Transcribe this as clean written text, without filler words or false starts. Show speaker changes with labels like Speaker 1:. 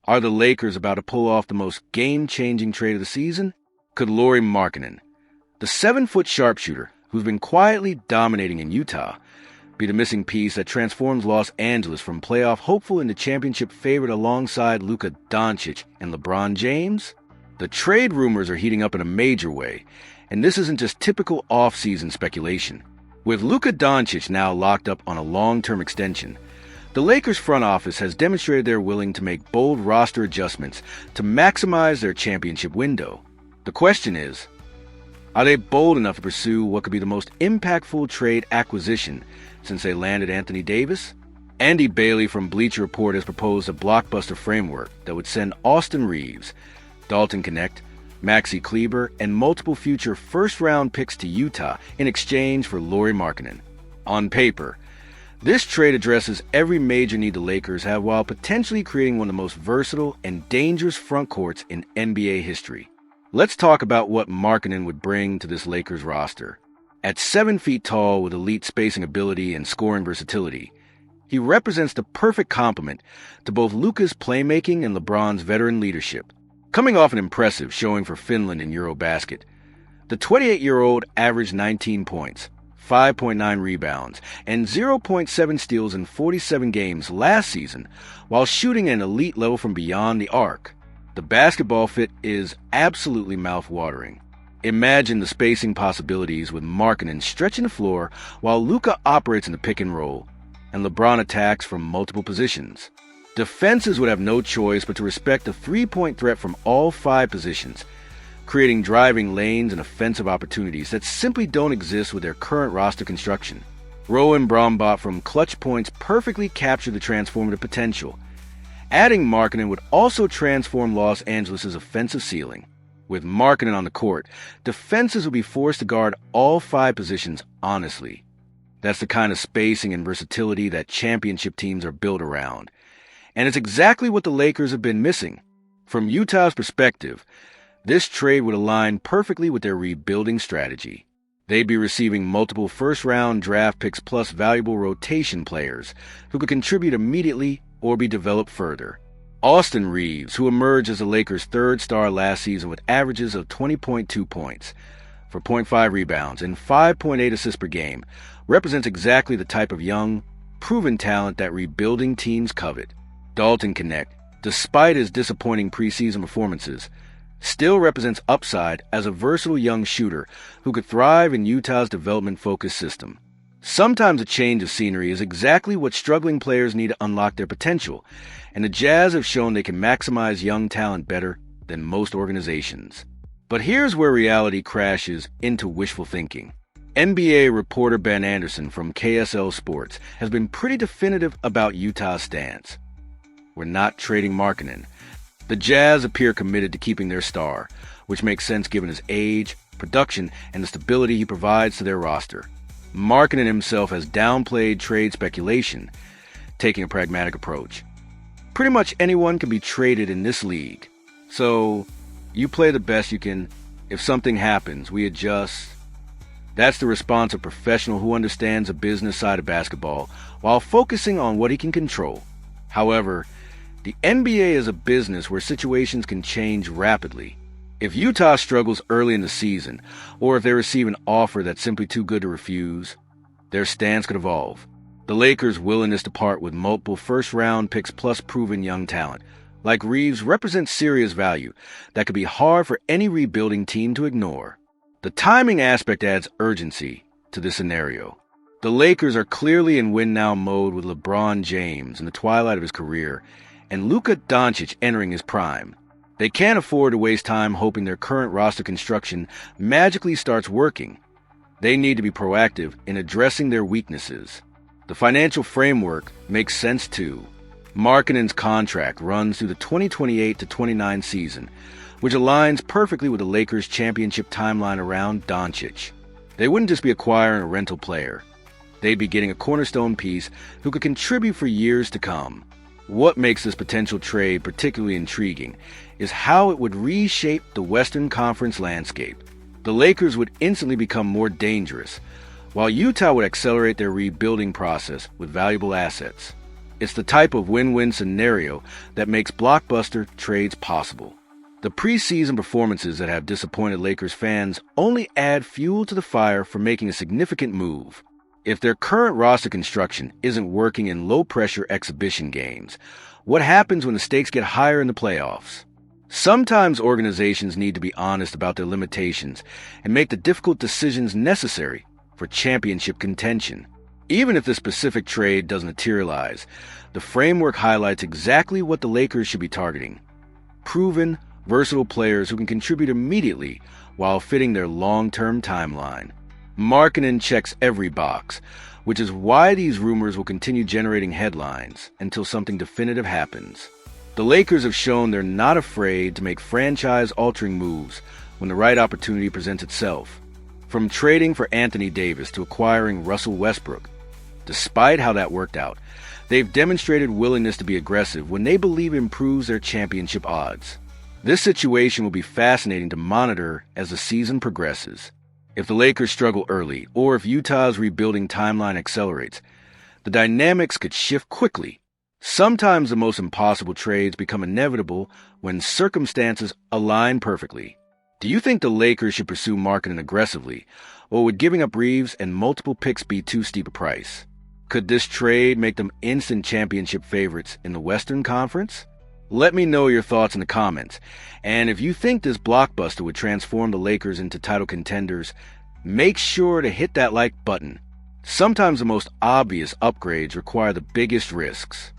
Speaker 1: Are the Lakers about to pull off the most game-changing trade of the season? Could Lauri Markkanen, the 7-foot sharpshooter who's been quietly dominating in Utah, be the missing piece that transforms Los Angeles from playoff hopeful into championship favorite alongside Luka Doncic and LeBron James? The trade rumors are heating up in a major way, and this isn't just typical off-season speculation. With Luka Doncic now locked up on a long-term extension, the Lakers front office has demonstrated they're willing to make bold roster adjustments to maximize their championship window. The question is, are they bold enough to pursue what could be the most impactful trade acquisition since they landed Anthony Davis? Andy Bailey from Bleacher Report has proposed a blockbuster framework that would send Austin Reeves, Dalton Knecht, Maxi Kleber, and multiple future first-round picks to Utah in exchange for Lauri Markkanen. On paper, this trade addresses every major need the Lakers have while potentially creating one of the most versatile and dangerous front courts in NBA history. Let's talk about what Markkanen would bring to this Lakers roster. At 7 feet tall with elite spacing ability and scoring versatility, he represents the perfect complement to both Luka's playmaking and LeBron's veteran leadership. Coming off an impressive showing for Finland in Eurobasket, the 28-year-old averaged 19 points, 5.9 rebounds, and 0.7 steals in 47 games last season while shooting at an elite level from beyond the arc. The basketball fit is absolutely mouth-watering. Imagine the spacing possibilities with Markkanen stretching the floor while Luka operates in the pick and roll, and LeBron attacks from multiple positions. Defenses would have no choice but to respect the three-point threat from all 5 positions, creating driving lanes and offensive opportunities that simply don't exist with their current roster construction. Rowe and Brombot from clutch points perfectly capture the transformative potential. Adding Markkanen would also transform Los Angeles' offensive ceiling. With Markkanen on the court, defenses would be forced to guard all 5 positions honestly. That's the kind of spacing and versatility that championship teams are built around. And it's exactly what the Lakers have been missing. From Utah's perspective, this trade would align perfectly with their rebuilding strategy. They'd be receiving multiple first-round draft picks plus valuable rotation players who could contribute immediately or be developed further. Austin Reeves, who emerged as the Lakers' 3rd star last season with averages of 20.2 points, 4.5 rebounds, and 5.8 assists per game, represents exactly the type of young, proven talent that rebuilding teams covet. Dalton Knecht, despite his disappointing preseason performances, still represents upside as a versatile young shooter who could thrive in Utah's development-focused system. Sometimes a change of scenery is exactly what struggling players need to unlock their potential, and the Jazz have shown they can maximize young talent better than most organizations. But here's where reality crashes into wishful thinking. NBA reporter Ben Anderson from KSL Sports has been pretty definitive about Utah's stance. We're not trading Markkanen. The Jazz appear committed to keeping their star, which makes sense given his age, production, and the stability he provides to their roster. Markkanen himself has downplayed trade speculation, taking a pragmatic approach. Pretty much anyone can be traded in this league. So, you play the best you can. If something happens, we adjust. That's the response of a professional who understands the business side of basketball while focusing on what he can control. However, the NBA is a business where situations can change rapidly. If Utah struggles early in the season, or if they receive an offer that's simply too good to refuse, their stance could evolve. The Lakers' willingness to part with multiple first-round picks plus proven young talent, like Reeves, represents serious value that could be hard for any rebuilding team to ignore. The timing aspect adds urgency to this scenario. The Lakers are clearly in win-now mode with LeBron James in the twilight of his career and Luka Doncic entering his prime. They can't afford to waste time hoping their current roster construction magically starts working. They need to be proactive in addressing their weaknesses. The financial framework makes sense too. Markkanen's contract runs through the 2028-29 season, which aligns perfectly with the Lakers' championship timeline around Doncic. They wouldn't just be acquiring a rental player. They'd be getting a cornerstone piece who could contribute for years to come. What makes this potential trade particularly intriguing is how it would reshape the Western Conference landscape. The Lakers would instantly become more dangerous, while Utah would accelerate their rebuilding process with valuable assets. It's the type of win-win scenario that makes blockbuster trades possible. The preseason performances that have disappointed Lakers fans only add fuel to the fire for making a significant move. If their current roster construction isn't working in low-pressure exhibition games, what happens when the stakes get higher in the playoffs? Sometimes organizations need to be honest about their limitations and make the difficult decisions necessary for championship contention. Even if the specific trade doesn't materialize, the framework highlights exactly what the Lakers should be targeting: proven, versatile players who can contribute immediately while fitting their long-term timeline. Markkanen checks every box, which is why these rumors will continue generating headlines until something definitive happens. The Lakers have shown they're not afraid to make franchise-altering moves when the right opportunity presents itself. From trading for Anthony Davis to acquiring Russell Westbrook. Despite how that worked out, they've demonstrated willingness to be aggressive when they believe it improves their championship odds. This situation will be fascinating to monitor as the season progresses. If the Lakers struggle early, or if Utah's rebuilding timeline accelerates, the dynamics could shift quickly. Sometimes the most impossible trades become inevitable when circumstances align perfectly. Do you think the Lakers should pursue Markkanen aggressively, or would giving up Reeves and multiple picks be too steep a price? Could this trade make them instant championship favorites in the Western Conference? Let me know your thoughts in the comments, and if you think this blockbuster would transform the Lakers into title contenders, make sure to hit that like button. Sometimes the most obvious upgrades require the biggest risks.